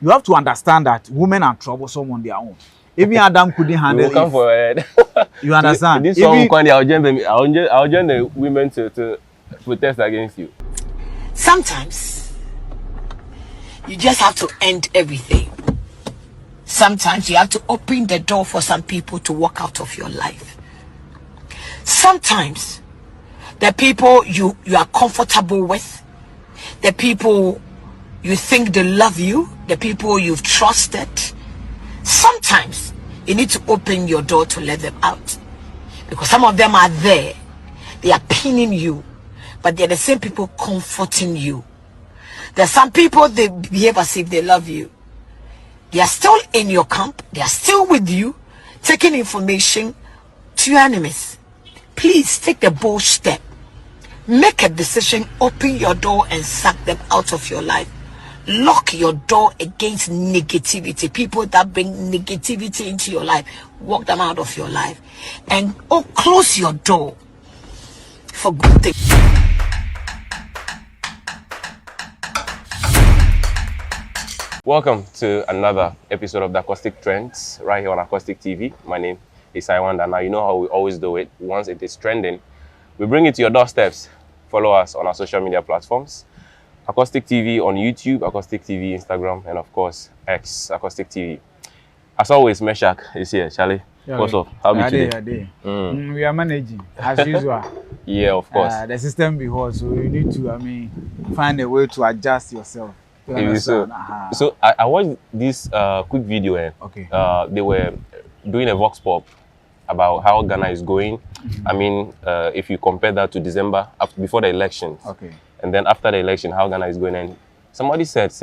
you have to understand that women are troublesome on their own. Even Adam couldn't handle it. Come for it. You understand? This one, I'll join the women to protest against you. Sometimes you just have to end everything. Sometimes you have to open the door for some people to walk out of your life. Sometimes the people you are comfortable with, the people you think they love you, the people you've trusted, sometimes you need to open your door to let them out. Because some of them are there, they are pinning you, but they're the same people comforting you. There's some people, they behave as if they love you. They are still in your camp, they are still with you, taking information to your enemies. Please take the bold step. Make a decision, open your door and suck them out of your life. Lock your door against negativity. People that bring negativity into your life, walk them out of your life. And close your door for good things. Welcome to another episode of the Akostik Trends right here on Akostik TV. My name is Iwan, and now you know how we always do it. Once it is trending, we bring it to your doorsteps. Follow us on our social media platforms. Akostik TV on YouTube, Akostik TV Instagram, and of course X, Akostik TV. As always, Meshach is here. Charlie, what's up? How are you today? We are managing as usual. Yeah, of course. The system be hot, so you need to, find a way to adjust yourself. So I watched this quick video. Okay. They were doing a vox pop about how Ghana is going. If you compare that to December before the elections. Okay. And then after the election, how Ghana is going. And somebody said,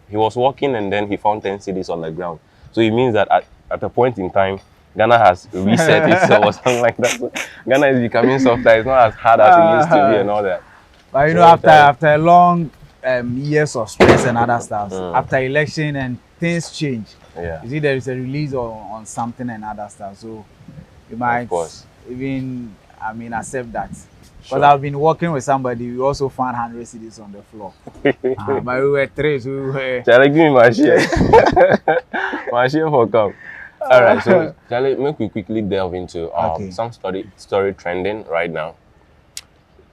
he was walking and then he found 10 cities on the ground. So it means that at a point in time, Ghana has reset itself or something like that. So Ghana is becoming softer. It's not as hard as it used to be and all that. But you know, after a long years of stress and other stuff, after election and things change. Yeah. You see, there is a release on something and other stuff. So you might even, accept that. Because I've been working with somebody, we also found 100 CDs on the floor. But we were three, so we were... Charlie, give me my share. My share for come. All right, so Charlie, make we quickly delve into some story trending right now.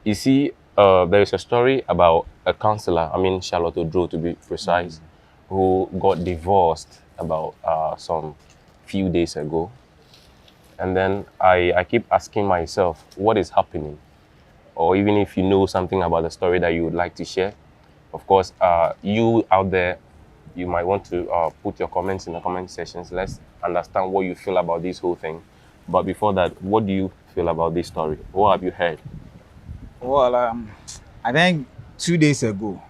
You see, there is a story about a counselor, Charlotte Oduro to be precise, who got divorced about some few days ago. And then I keep asking myself, what is happening? Or even if you know something about the story that you would like to share, of course, you out there, you might want to put your comments in the comment sections. Let's understand what you feel about this whole thing. But before that, what do you feel about this story? What have you heard? Well, I think 2 days ago,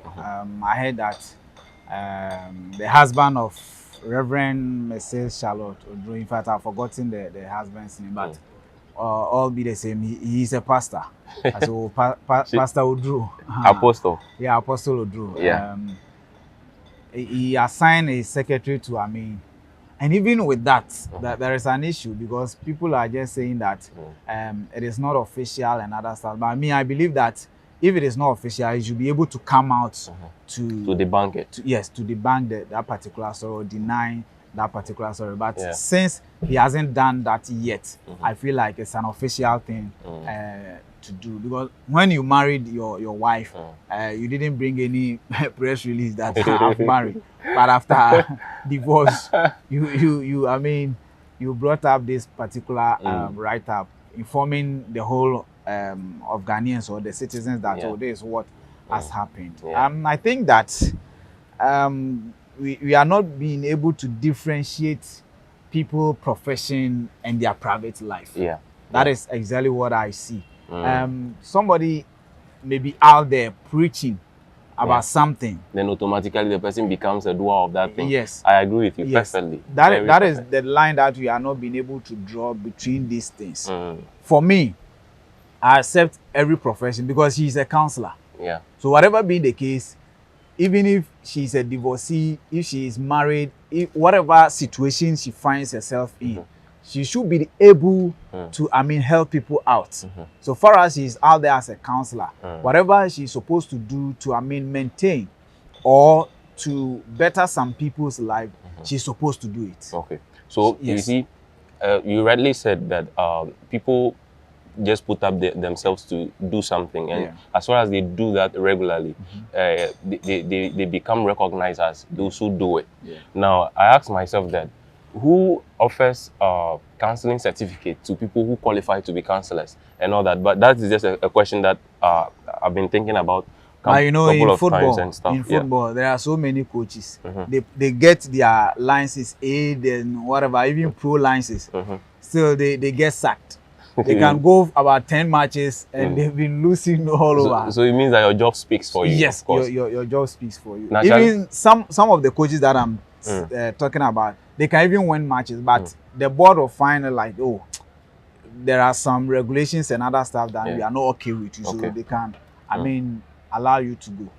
I heard that the husband of Reverend Mrs. Charlotte Oduro, in fact, I've forgotten the husband's name, but all be the same. He's a pastor. So Pastor Oduro. Apostle. Yeah, Apostle Oduro. Yeah. He assigned a secretary to and even with that, there is an issue because people are just saying that it is not official and other stuff. But I believe that if it is not official, you should be able to come out to debunk it. To debunk that particular story or deny that particular story. But since he hasn't done that yet, I feel like it's an official thing to do. Because when you married your wife, you didn't bring any press release that I've married. But after divorce, you brought up this particular write-up informing the whole of Ghanaians or the citizens that this is what has happened. I think that we are not being able to differentiate people, profession, and their private life. That is exactly what I see. Somebody may be out there preaching about something. Then automatically the person becomes a doer of that thing. Yes. I agree with you perfectly. That is the line that we are not being able to draw between these things. For me, I accept every profession because she's a counselor. So whatever be the case, even if she's a divorcee, if she is married, whatever situation she finds herself in, she should be able to, help people out. So far as she's out there as a counselor, whatever she's supposed to do to, maintain or to better some people's life, she's supposed to do it. Okay. So you see, you rightly said that people just put up themselves to do something, and as far as they do that regularly, they become recognized as those who do it. Now, I ask myself that, who offers counseling certificate to people who qualify to be counselors and all that? But that is just a question that I've been thinking about in football, and stuff. In football, there are so many coaches. They get their licenses, A, then whatever, even pro licenses. Still, they get sacked. They can go about 10 matches and they've been losing all over. So it means that your job speaks for you. Yes, your job speaks for you. Even some of the coaches that I'm talking about, they can even win matches, but the board will find like, oh, there are some regulations and other stuff that we are not okay with you, so they can, allow you to go.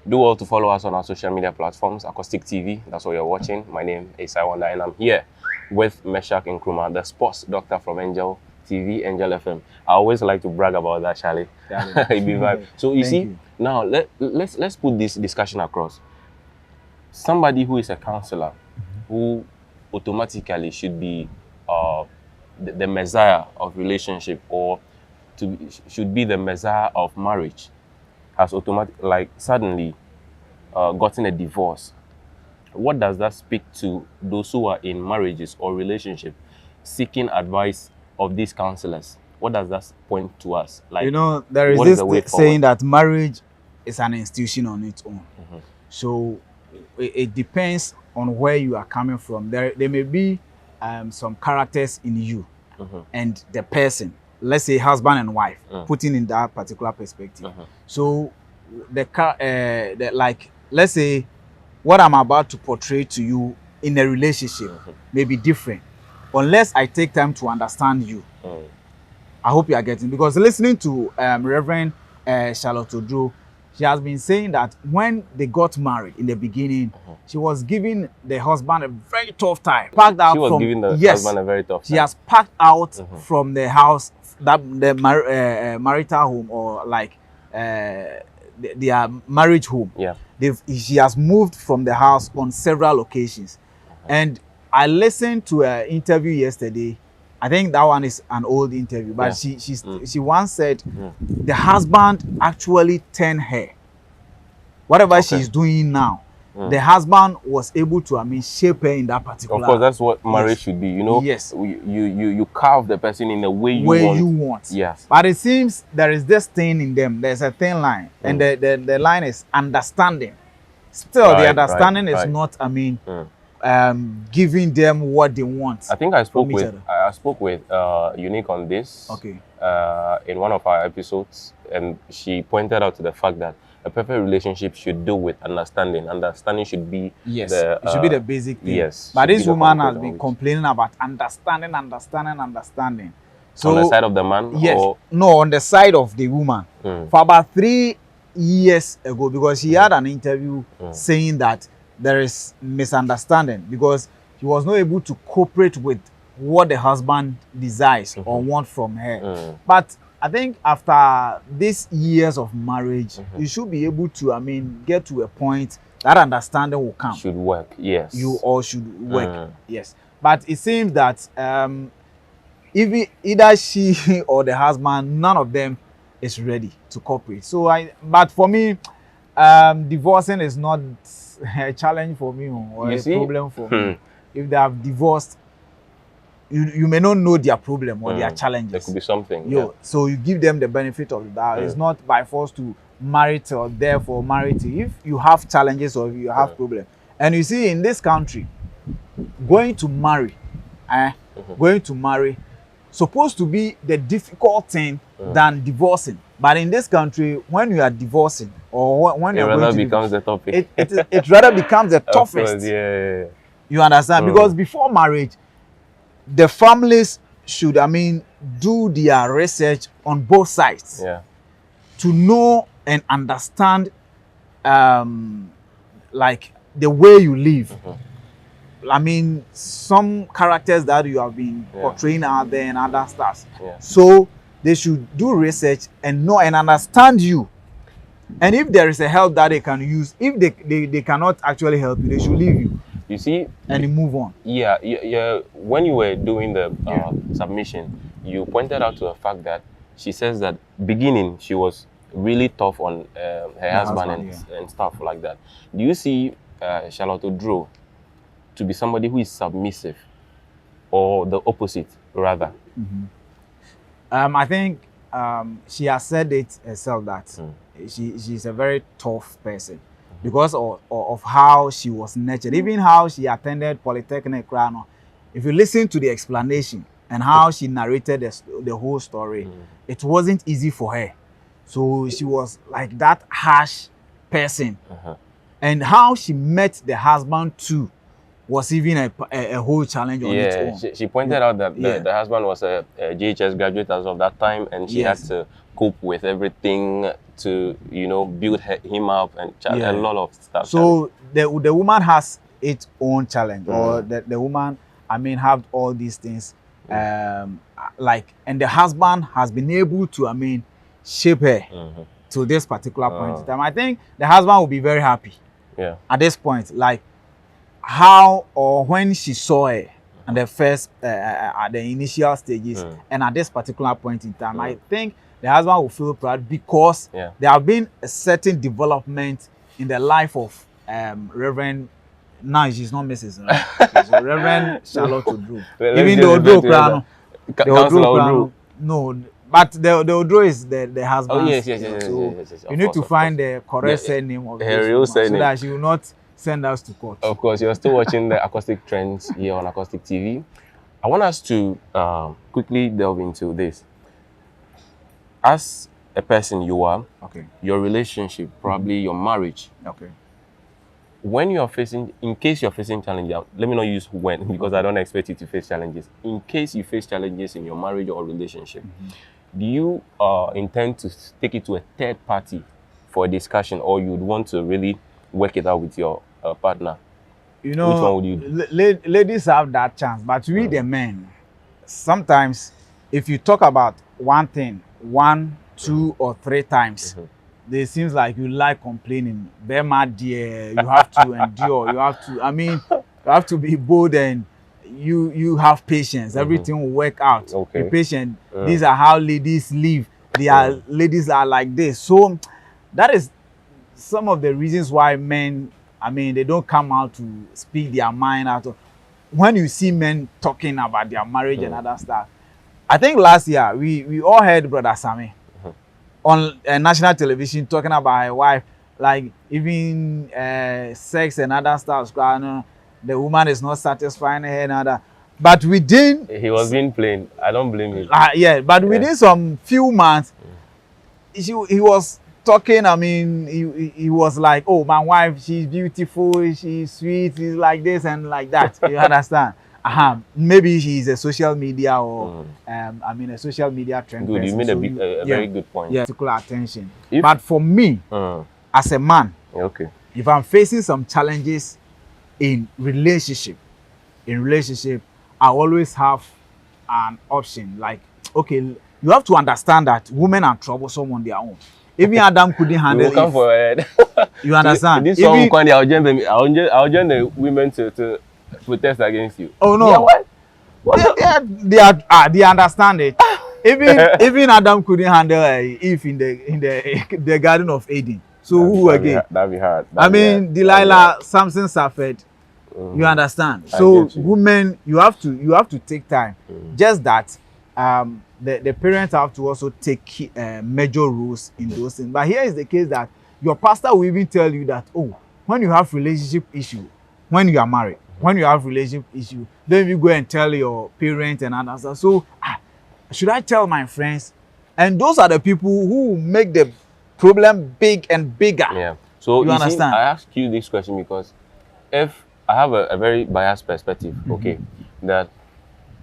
Do well to follow us on our social media platforms, Akostik TV. That's what you're watching. My name is Iwanda, and I'm here with Meshach Nkrumah, the sports doctor from Angel TV, Angel FM. I always like to brag about that, Charlie. So you see, now let's put this discussion across. Somebody who is a counselor, who automatically should be the messiah of relationship, or should be the messiah of marriage, has suddenly gotten a divorce. What does that speak to those who are in marriages or relationship seeking advice of these counselors? What does that point to us? Like, there is this saying that marriage is an institution on its own. So it depends on where you are coming from. There may be some characters in you and the person. Let's say husband and wife, putting in that particular perspective. So let's say what I'm about to portray to you in a relationship may be different, unless I take time to understand you. I hope you are getting, because listening to Reverend Charlotte Oduro, she has been saying that when they got married in the beginning, she was giving the husband a very tough time. She was giving the husband a very tough time. She has packed out from the house, the marital home, or like their marriage home. She has moved from the house on several occasions. And I listened to an interview yesterday. I think that one is an old interview, but she once said the husband actually turned her. Whatever she's doing now, the husband was able to shape her in that particular. Of course, that's what marriage should be. You carve the person in the way you want. Yes. But it seems there is this thing in them. There's a thin line, and the line is understanding. Still, the understanding is not. Giving them what they want. I think I spoke with Unique on this. In one of our episodes, and she pointed out to the fact that a perfect relationship should do with understanding. Understanding should be it should be the basic thing. Yes. But this woman has been complaining about understanding. So on the side of the man? Yes. No, on the side of the woman. For about 3 years ago, because she had an interview saying that there is misunderstanding because he was not able to cooperate with what the husband desires or want from her. But I think after these years of marriage, you should be able to, get to a point that understanding will come. Should work, yes. You all should work, yes. But it seems that if either she or the husband, none of them is ready to cooperate. So but for me, divorcing is not a challenge for me or a problem for me. If they have divorced, you may not know their problem or their challenges. There could be something. So you give them the benefit of the doubt. It's not by force to marry or therefore marry to. If you have challenges or if you have problems, and you see in this country, going to marry, supposed to be the difficult thing than divorcing. But in this country, when you are divorcing or when you're going to becomes the topic. It rather becomes the toughest. Yeah. You understand? Because before marriage, the families should, do their research on both sides. To know and understand, like the way you live. Some characters that you have been portraying out there and other stuff. So they should do research and know and understand you And if there is a help that they can use, if they cannot actually help you, they should leave you. You see, and move on. Yeah. When you were doing the submission, you pointed out to the fact that she says that beginning she was really tough on her husband and stuff like that. Do you see Charlotte Oduro to be somebody who is submissive, or the opposite rather? I think she has said it herself that she's a very tough person because of how she was nurtured, even how she attended Polytechnic. If you listen to the explanation and how she narrated the whole story, it wasn't easy for her. So she was like that harsh person. And how she met the husband too was even a whole challenge on its own. She pointed out that the husband was a JHS graduate as of that time, and she had to cope with everything to, build him up and a lot of stuff. So the woman has its own challenge, or the woman, have all these things, and the husband has been able to, shape her to this particular point in time. I think the husband will be very happy. At this point, like how or when she saw her at the first at the initial stages, and at this particular point in time, I think the husband will feel proud because there have been a certain development in the life of Reverend. Now she's not Mrs. Right? So Reverend Charlotte Oduro. Even the Oduro crown, no, but the Oduro is the husband. Oh yes. So you need to find the correct surname of her real surname, so that she will not send us to court. Of course, you're still watching the Akostik Trends here on Akostik TV. I want us to quickly delve into this. As a person you are, your relationship, probably your marriage. When you're facing, in case you're facing challenges, let me not use when, because I don't expect you to face challenges. In case you face challenges in your marriage or relationship, do you intend to take it to a third party for a discussion, or you'd want to really work it out with your partner? Which one would you do? Ladies have that chance, but we the men, sometimes if you talk about one thing 1, 2, or 3 times, it seems like you like complaining. Bema dear, you have to endure. You have to. You have to be bold, and you have patience. Everything will work out. Be patient. These are how ladies live. Ladies are like this. So that is some of the reasons why men, they don't come out to speak their mind out. When you see men talking about their marriage and other stuff, I think last year we all heard Brother Sammy on national television talking about his wife, like even sex and other stuff. The woman is not satisfying her and other. But within, he was being plain. I don't blame him. But within some few months, he was talking. He was like, "Oh, my wife, she's beautiful, she's sweet, she's like this and like that." You understand? Maybe she's a social media or a social media trend. Good, you made a very good point. Particular attention. But for me, as a man, if I'm facing some challenges in relationship, I always have an option. Like, you have to understand that women are troublesome on their own. Even Adam couldn't handle it. Come forward. You understand? This song, I'll join the women to protest against you. Oh no! They understand it. Even Adam couldn't handle Eve in the Garden of Eden. So who again? That'd be hard. Delilah, Samson suffered. You understand? So women, you have to take time. Just that the parents have to also take major roles in those things. But here is the case that your pastor will even tell you that, when you have relationship issue, when you are married, when you have relationship issue, then you go and tell your parents and others. So should I tell my friends? And those are the people who make the problem big and bigger. So you understand? I ask you this question because if I have a very biased perspective, that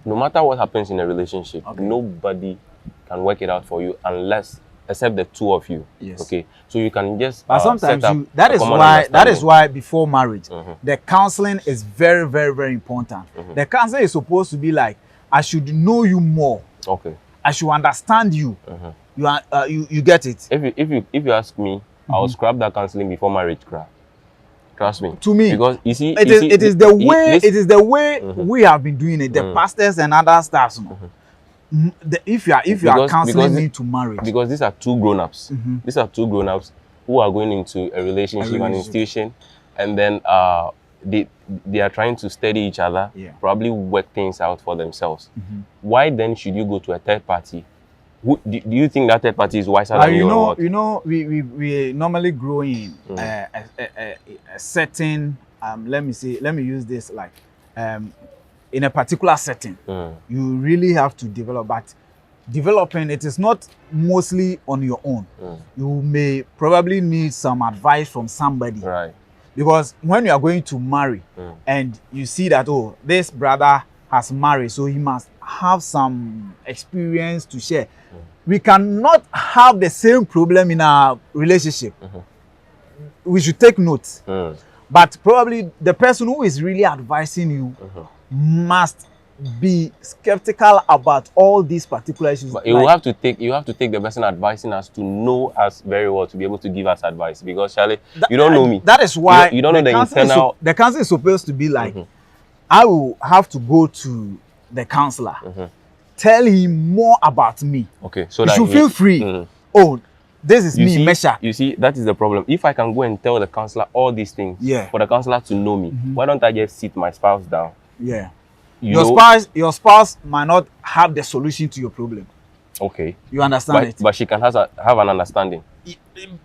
no matter what happens in a relationship, nobody can work it out for you except the two of you. So you can just but sometimes that is why before marriage the counseling is very, very, very important. The counseling is supposed to be like, I should know you more. I should understand you. You get it. If you ask me, I'll scrap that counseling before marriage. Trust me. To me, because you see, it is the way we have been doing it. The pastors and other staffs. If you are counseling me to marriage, because these are two grown-ups. These are two grown-ups who are going into a relationship, an institution, and then they are trying to study each other, probably work things out for themselves. Why then should you go to a third party? Do you think that third party is wiser than you? We normally grow in a certain let me use this like in a particular setting. You really have to develop, but developing it is not mostly on your own. You may probably need some advice from somebody, right? Because when you are going to marry and you see that, oh, this brother has married, so he must have some experience to share. We cannot have the same problem in our relationship. We should take note. But probably the person who is really advising you must be skeptical about all these particular issues. But you have to take the person advising us to know us very well to be able to give us advice. Because Charlie, you don't know me. That is why you don't know the internal. The counsel is supposed to be like, I will have to go to the counselor, tell him more about me. Okay, so you that should feel free. Oh, this is me, Mesha. You see, that is the problem. If I can go and tell the counselor all these things, for the counselor to know me, why don't I just sit my spouse down? Yeah. Your spouse might not have the solution to your problem. Okay. You understand it? But she can have an understanding.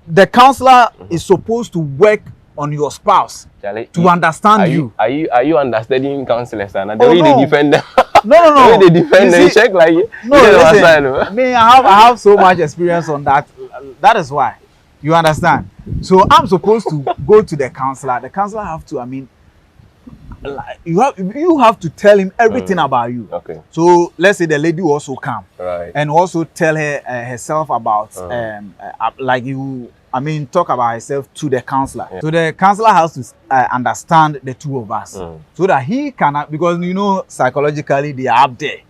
The counselor is supposed to work on your spouse to understand you. Are you understanding counselors? And the way they defend them. No. The way they defend them, check like no. Listen, me, I have so much experience on that. That is why. You understand? So I'm supposed to go to the counselor. The counselor have to, you have to tell him everything about you. Okay. So let's say the lady also come, right, and also tell her herself about talk about herself to the counselor. So the counselor has to understand the two of us, so that he cannot, because psychologically they are up there.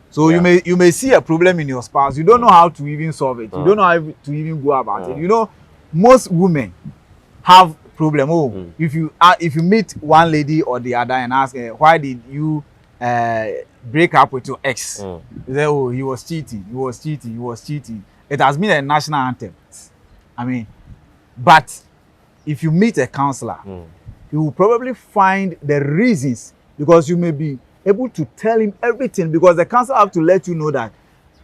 So you may see a problem in your spouse. You don't know how to even solve it. You don't know how to even go about it. Most women have problem. If you meet one lady or the other and ask her, why did you break up with your ex? You say, oh, he was cheating. It has been a national anthem. But if you meet a counselor, you will probably find the reasons, because you may be able to tell him everything, because the counselor have to let you know that,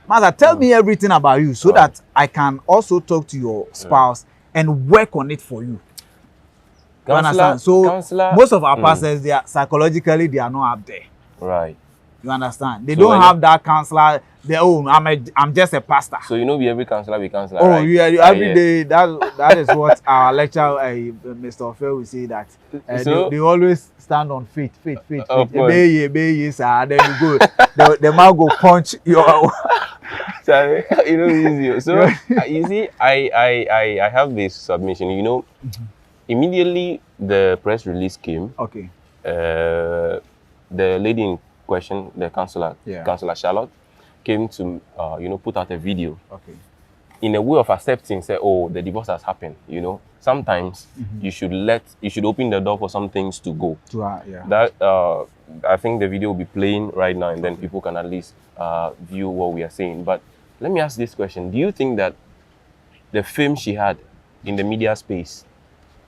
Master, tell me everything about you, so that I can also talk to your spouse and work on it for you. You understand? So most of our pastors, they are psychologically, they are not up there. Right. You understand? They don't have that counselor. I'm just a pastor. So be every counselor be counselor. Oh, right? yeah, every day. That is what our lecture, Mr. Ofe will say, that they always stand on faith. Then you go, the man go punch your. Easy. So you see, I have this submission. Immediately the press release came. Okay. The lady in question, the counselor Charlotte, came to put out a video. Okay. In a way of accepting, say, oh, the divorce has happened. Sometimes you should open the door for some things to go. That I think the video will be playing right now, and then people can at least view what we are saying. But let me ask this question: do you think that the fame she had in the media space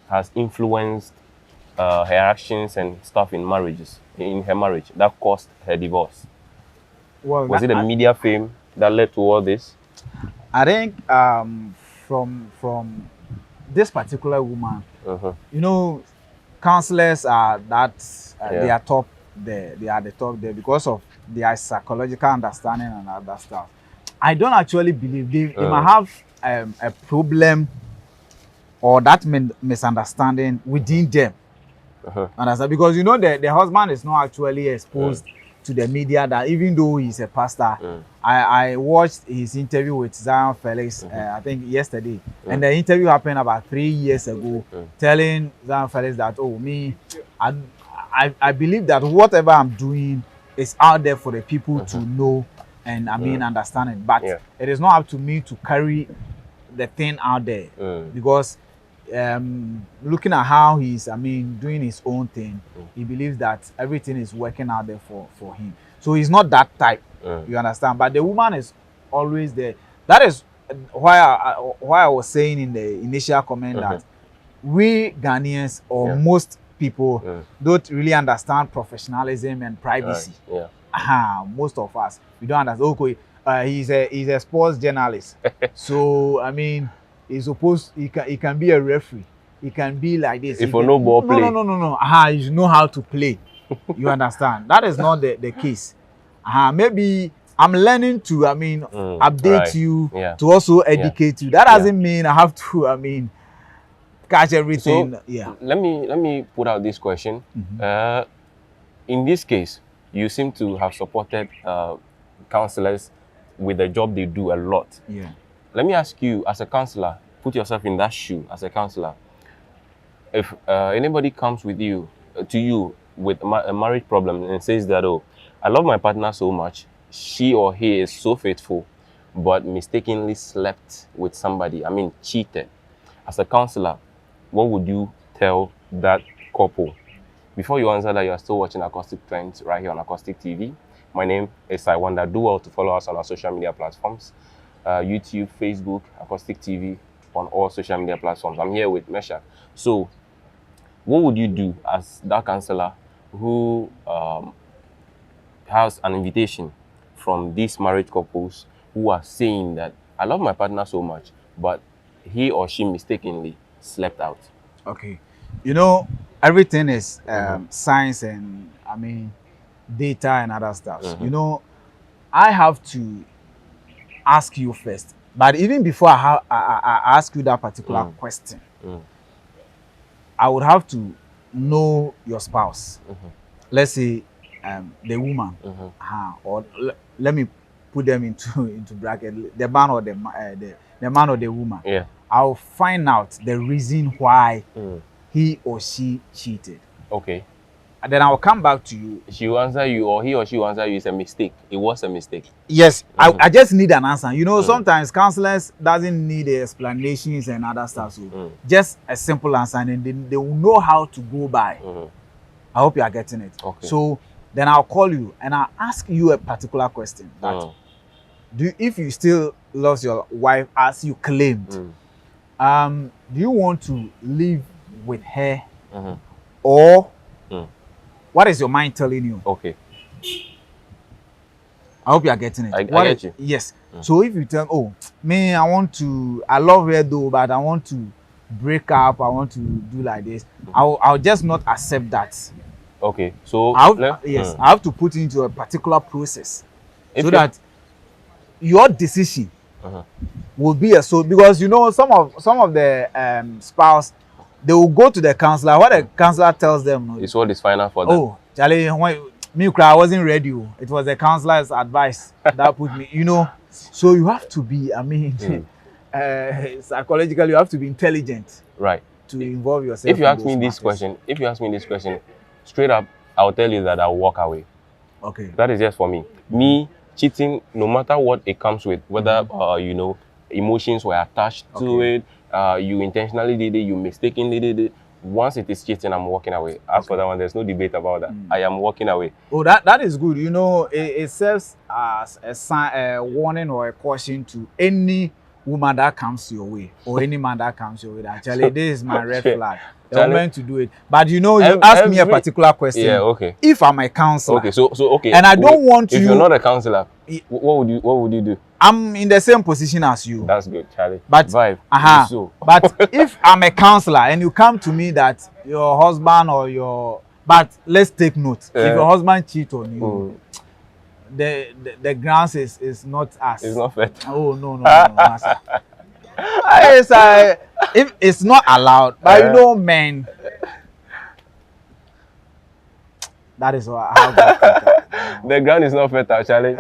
has influenced her actions and stuff in her marriage that caused her divorce? Well, was it the media fame that led to all this? I think from this particular woman, counselors are they are top there. They are the top there because of their psychological understanding and other stuff. I don't actually believe they might have a problem or that misunderstanding within them. Understand? Because the husband is not actually exposed to the media, that even though he's a pastor. I watched his interview with Zion Felix, I think yesterday, and the interview happened about 3 years ago, telling Zion Felix that, oh, I believe that whatever I'm doing is out there for the people to know and understand it, but it is not up to me to carry the thing out there because looking at how he's, doing his own thing, he believes that everything is working out there for him. So he's not that type, you understand? But the woman is always there. That is why I was saying in the initial comment that we Ghanaians or most people don't really understand professionalism and privacy. Most of us, we don't understand. Okay, he's a sports journalist, so he can be a referee. He can be like this. If no ball play. No. You know how to play. You understand? That is not the case. Maybe I'm learning to update you to also educate you. That doesn't mean I have to catch everything. So, let me put out this question. In this case, you seem to have supported counselors with the job they do a lot. Let me ask you, as a counselor, put yourself in that shoe as a counselor. If anybody comes to you with a marriage problem and says that, oh, I love my partner so much, she or he is so faithful, but mistakenly slept with somebody, cheated. As a counselor, what would you tell that couple? Before you answer that, you are still watching Akostik Trends right here on Akostik TV. My name is I Wonder. Do well to follow us on our social media platforms. YouTube, Facebook, Akostik TV, on all social media platforms. I'm here with Mesha. So, what would you do as that counselor who has an invitation from these married couples who are saying that I love my partner so much, but he or she mistakenly slept out? Okay, everything is science and data and other stuff. I have to ask you first, but even before I ask you that particular question, I would have to know your spouse. Let's say the woman, or let me put them into bracket, the man or the man or the woman. I'll find out the reason why he or she cheated. Okay. And then I'll come back to you. She will answer you, or he or she will answer you, it's a mistake. It was a mistake. Yes, I just need an answer. Sometimes counselors doesn't need explanations and other stuff. So just a simple answer, and then they will know how to go by. I hope you are getting it. Okay. So then I'll call you and I'll ask you a particular question. That if you still love your wife as you claimed, do you want to live with her or what is your mind telling you? Okay. I hope you are getting it. I get you. Yes. So if you tell, I love her though, but I want to break up, I want to do like this, I'll just not accept that. Okay. So I have to put into a particular process so that your decision will be because some of the spouse, they will go to the counselor. What the counselor tells them is what is final for them. Oh, Charlie, I wasn't ready. It was the counselor's advice that put me, So you have to be, psychologically, you have to be intelligent, right, to involve yourself. If you ask me this question, straight up, I'll tell you that I'll walk away. Okay. That is just for me. Me cheating, no matter what it comes with, whether emotions were attached to it. You intentionally did it, you mistakenly did it. Once it is cheating, I'm walking away. As for that one, there's no debate about that. I am walking away. Oh, that is good. It serves as a warning or a caution to any woman that comes your way or any man that comes your way. Actually, this is my red flag. They're meant to do it. But you ask me a particular question. Yeah, okay. If I'm a counselor. Okay, so okay. And I don't want if you're not a counselor, what would you do? I'm in the same position as you. That's good, Charlie. But vibe. But if I'm a counselor and you come to me that your husband or but let's take note. If your husband cheats on you, the grounds is not us. It's not fair. Oh no. If it's not allowed, but men. That is how the ground is not fertile, Charlie.